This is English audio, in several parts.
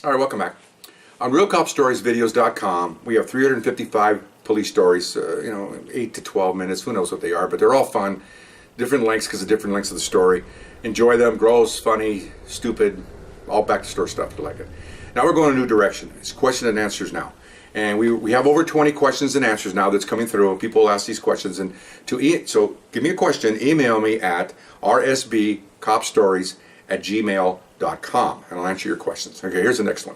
All right, welcome back. On RealCopStoriesVideos.com, we have 355 police stories, 8 to 12 minutes, who knows what they are, but they're all fun. Different lengths because of different lengths of the story. Enjoy them, gross, funny, stupid, all back to store stuff if you like it. Now we're going a new direction. It's question and answers now. And we have over 20 questions and answers now that's coming through. People ask these questions. So give me a question, email me at rsbcopstories@gmail.com and I'll answer your questions. Okay, here's the next one.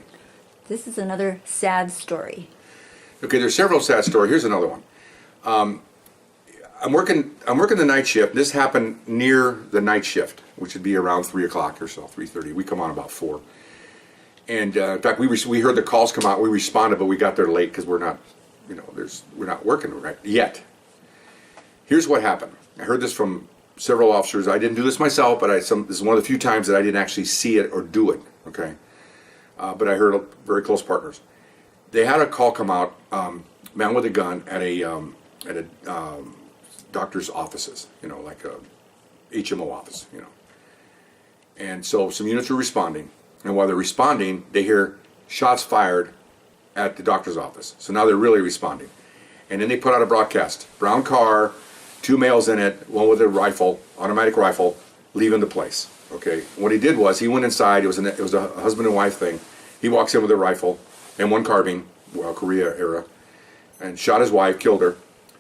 This is another sad story. Okay, there's several sad stories. Here's another one. I'm working the night shift. This happened near the night shift, which would be around 3 o'clock or so, 3:30. We come on about 4. And in fact, we heard the calls come out. We responded, but we got there late because we're not working right yet. Here's what happened. I heard this from several officers. I didn't do this myself, but this is one of the few times that I didn't actually see it or do it. Okay. But I heard very close partners. They had a call come out, man with a gun at a doctor's offices, like a HMO office, And so some units were responding, and while they're responding, they hear shots fired at the doctor's office. So now they're really responding. And then they put out a broadcast. Brown car, 2 males in it, one with a rifle, automatic rifle, leaving the place. Okay. What he did was he went inside. It was a husband and wife thing. He walks in with a rifle and one carbine, Korea era, and shot his wife, killed her,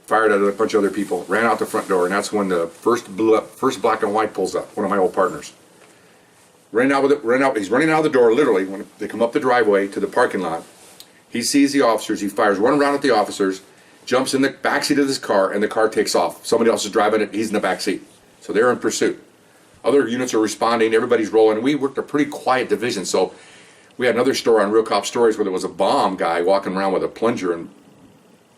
fired at a bunch of other people, ran out the front door, and that's when the first black and white pulls up. One of my old partners. He's running out of the door. Literally, when they come up the driveway to the parking lot, he sees the officers. He fires one round at the officers, jumps in the backseat of this car, and the car takes off. Somebody else is driving it. He's in the backseat. So they're in pursuit. Other units are responding. Everybody's rolling. We worked a pretty quiet division. So we had another story on Real Cop Stories where there was a bomb guy walking around with a plunger and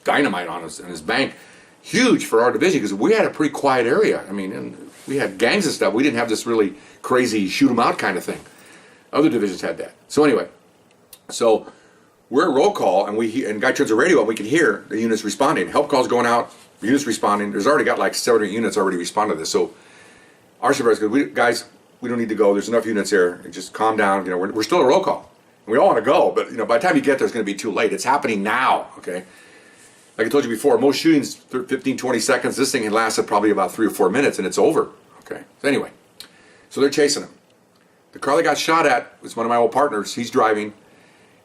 dynamite on his bank. Huge for our division because we had a pretty quiet area. I mean, and we had gangs and stuff. We didn't have this really crazy shoot 'em out kind of thing. Other divisions had that. So anyway, we're at roll call, and guy turns the radio up. We can hear the units responding. Help calls going out. Units responding. There's already got like 7 or 8 units already responded to this. So our supervisor goes, guys, we don't need to go. There's enough units here. Just calm down. We're still at roll call. And we all want to go, but by the time you get there, it's going to be too late. It's happening now. Okay. Like I told you before, most shootings 15, 20 seconds. This thing had lasted probably about 3 or 4 minutes, and it's over. Okay. So anyway, they're chasing him. The car that got shot at was one of my old partners. He's driving,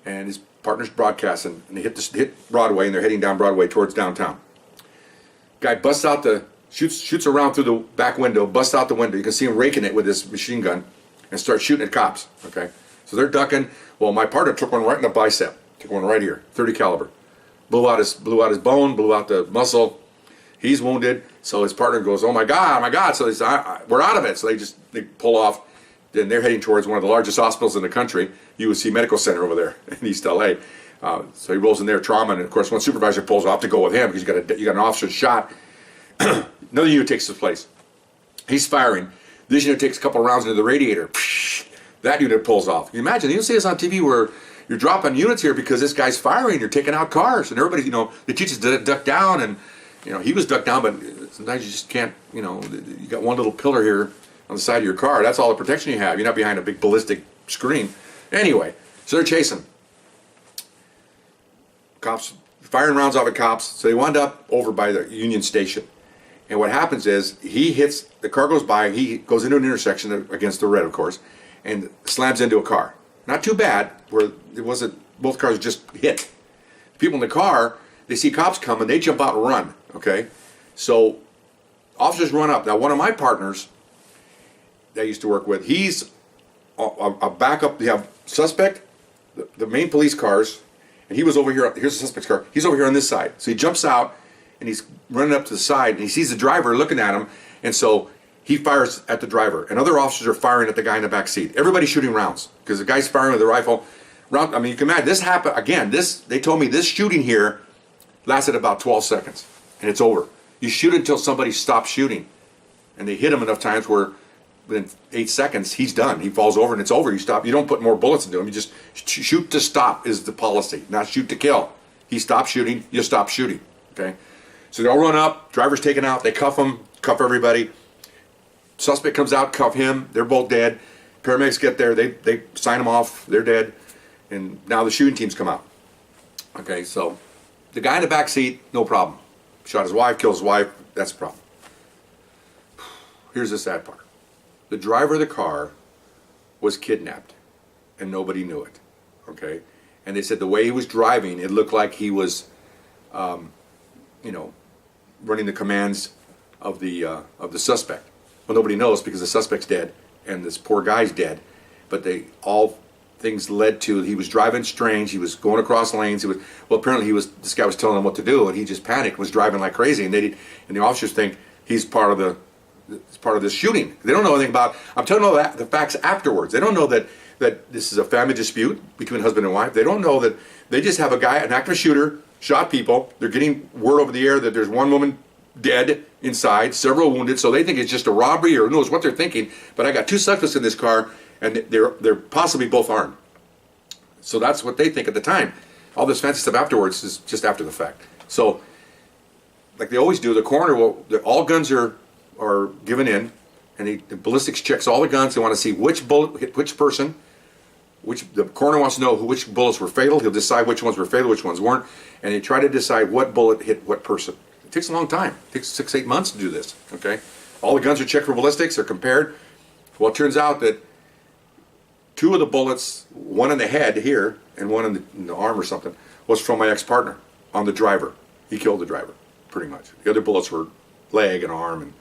and his partner's broadcasting, and they hit Broadway, and they're heading down Broadway towards downtown. Guy busts out shoots around through the back window, busts out the window. You can see him raking it with his machine gun, and starts shooting at cops. Okay. So they're ducking. Well, my partner took one right in the bicep. Took one right here, 30 caliber. Blew out his bone, blew out the muscle. He's wounded. So his partner goes, "Oh my God!" So we're out of it. So they pull off. Then they're heading towards one of the largest hospitals in the country, USC Medical Center over there in East LA. So he rolls in there, trauma, and of course, one supervisor pulls off to go with him because you got an officer shot. Another unit takes his place. He's firing. This unit takes a couple of rounds into the radiator. That unit pulls off. You imagine, you see this on TV where you're dropping units here because this guy's firing, you're taking out cars, and everybody, they teach us to duck down, and, he was ducked down, but sometimes you just can't, you got one little pillar here on the side of your car. That's all the protection you have. You're not behind a big ballistic screen. Anyway, so they're chasing. Cops, firing rounds off at cops, so they wound up over by the Union Station. And what happens is, the car goes by, he goes into an intersection against the red, of course, and slams into a car. Not too bad, where it wasn't, both cars just hit. The people in the car, they see cops coming, they jump out and run, okay? So, officers run up. Now, one of my partners that I used to work with, he's a backup, you have suspect, the main police cars, and he was over here, here's the suspect's car, he's over here on this side. So he jumps out, and he's running up to the side, and he sees the driver looking at him, and so he fires at the driver, and other officers are firing at the guy in the back seat. Everybody's shooting rounds because the guy's firing with a rifle. You can imagine this happened again. They told me this shooting here lasted about 12 seconds, and it's over. You shoot until somebody stops shooting, and they hit him enough times where within 8 seconds he's done. He falls over, and it's over. You stop. You don't put more bullets into him. You just shoot to stop is the policy, not shoot to kill. He stops shooting. You stop shooting. Okay, so they all run up. Driver's taken out. They cuff him. Cuff everybody. Suspect comes out, cuff him. They're both dead. Paramedics get there. They sign them off. They're dead. And now the shooting teams come out. Okay, so the guy in the back seat, no problem. Shot his wife, killed his wife, that's a problem. Here's the sad part. The driver of the car was kidnapped, and nobody knew it. Okay? And they said the way he was driving, it looked like he was, running the commands of the suspect. Well, nobody knows because the suspect's dead, and this poor guy's dead. But all things led to he was driving strange. He was going across lanes. Apparently this guy was telling him what to do, and he just panicked, was driving like crazy. And the officers think he's part of this shooting. They don't know anything about. I'm telling you all the facts afterwards. They don't know that this is a family dispute between husband and wife. They don't know that they just have a guy, an active shooter, shot people. They're getting word over the air that there's one woman dead inside, several wounded. So they think it's just a robbery, or who knows what they're thinking. But I got two suspects in this car, and they're possibly both armed. So that's what they think at the time. All this fancy stuff afterwards is just after the fact. So, like they always do, the coroner all guns are given in, and the ballistics checks all the guns. They want to see which bullet hit which person. The coroner wants to know which bullets were fatal. He'll decide which ones were fatal, which ones weren't, and they try to decide what bullet hit what person. It takes a long time. It takes 6-8 months to do this. Okay, all the guns are checked for ballistics. They're compared. Well, it turns out that two of the bullets, one in the head here and one in the arm or something, was from my ex-partner on the driver. He killed the driver, pretty much. The other bullets were leg and arm, and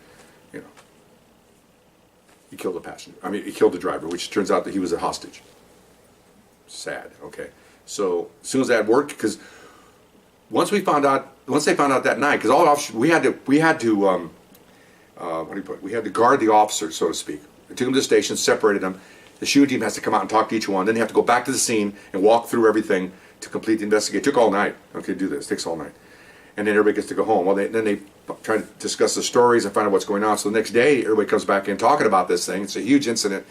he killed the passenger. He killed the driver, which turns out that he was a hostage. Sad. Okay, so as soon as that worked, because once they found out that night, because all the officers, we had to guard the officers, so to speak. We took them to the station, separated them. The shooting team has to come out and talk to each one. Then they have to go back to the scene and walk through everything to complete the investigation. It took all night. Okay, do this. It takes all night. And then everybody gets to go home. Well, then they try to discuss the stories and find out what's going on. So the next day, everybody comes back in talking about this thing. It's a huge incident.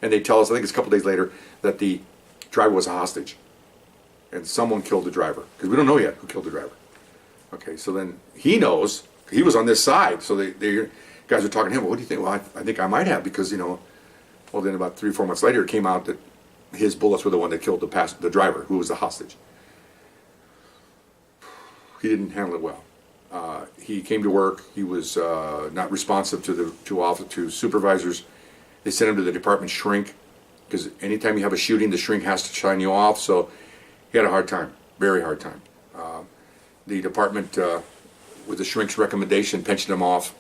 And they tell us, I think it's a couple days later, that the driver was a hostage. And someone killed the driver. Because we don't know yet who killed the driver. Okay, so then he knows. He was on this side. So the guys are talking to him. Well, what do you think? Well, I think I might have, because, well, then about 3 or 4 months later, it came out that his bullets were the one that killed the driver, who was the hostage. He didn't handle it well. He came to work. He was not responsive to supervisors. They sent him to the department shrink, because anytime you have a shooting, the shrink has to shine you off. So he had a hard time, very hard time. The department, with the shrink's recommendation, pensioned him off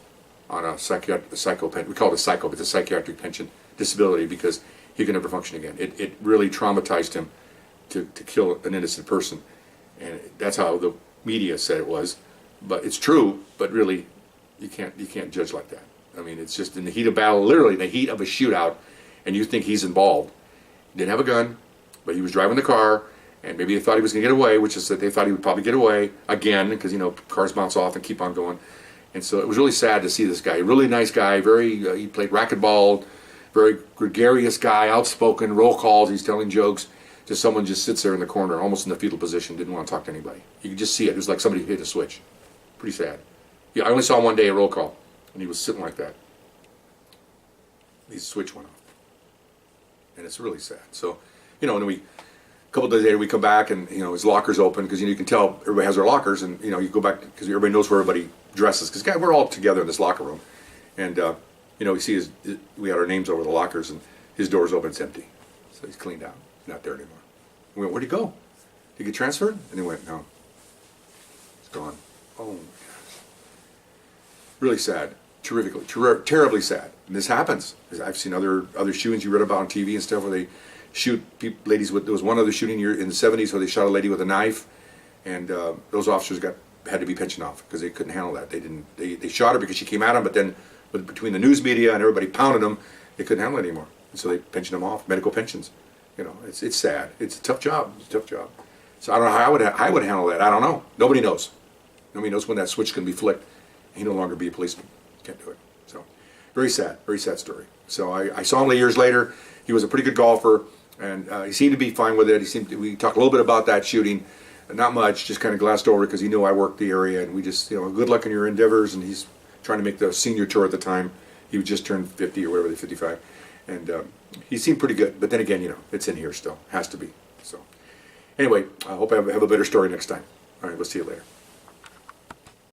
on a psycho pension. We call it a psycho, but it's a psychiatric pension disability, because he could never function again. It really traumatized him to kill an innocent person, and that's how the media said it was. But it's true. But really, you can't judge like that. It's just in the heat of battle, literally in the heat of a shootout, and you think he's involved. He didn't have a gun, but he was driving the car, and maybe they thought he was going to get away, which is that they thought he would probably get away again, because cars bounce off and keep on going. And so it was really sad to see this guy. Really nice guy. He played racquetball. Very gregarious guy, outspoken, roll calls, he's telling jokes. Just someone just sits there in the corner, almost in the fetal position, didn't want to talk to anybody. You could just see it. It was like somebody hit a switch. Pretty sad. Yeah, I only saw him one day at roll call, and he was sitting like that. His switch went off. And it's really sad. So, and then a couple days later, we come back, and, his locker's open, because, you can tell everybody has their lockers, and, you go back, because everybody knows where everybody dresses, because we're all together in this locker room. And, we see we had our names over the lockers, and his door's open, it's empty. So he's cleaned out. He's not there anymore. We went, where'd he go? Did he get transferred? And he went, no. It's gone. Oh my gosh. Really sad. Terribly sad. And this happens. I've seen other shootings you read about on TV and stuff, where they shoot ladies with. There was one other shooting in the 70s where they shot a lady with a knife, and those officers had to be pensioned off because they couldn't handle that. They shot her because she came at them, but then between the news media and everybody pounding them, they couldn't handle it anymore. And so they pensioned them off, medical pensions. It's sad. It's a tough job. So I don't know how I would handle that. I don't know. Nobody knows. Nobody knows when that switch can be flicked. He no longer be a policeman. Can't do it. So very sad story. So I saw him years later. He was a pretty good golfer, and he seemed to be fine with it. We talked a little bit about that shooting. Not much, just kind of glassed over, because he knew I worked the area, and we just, good luck in your endeavors. And he's trying to make the senior tour at the time. He just turned 50 or whatever, 55. And he seemed pretty good. But then again, it's in here still. Has to be. So Anyway, I hope I have a better story next time. All right, we'll see you later.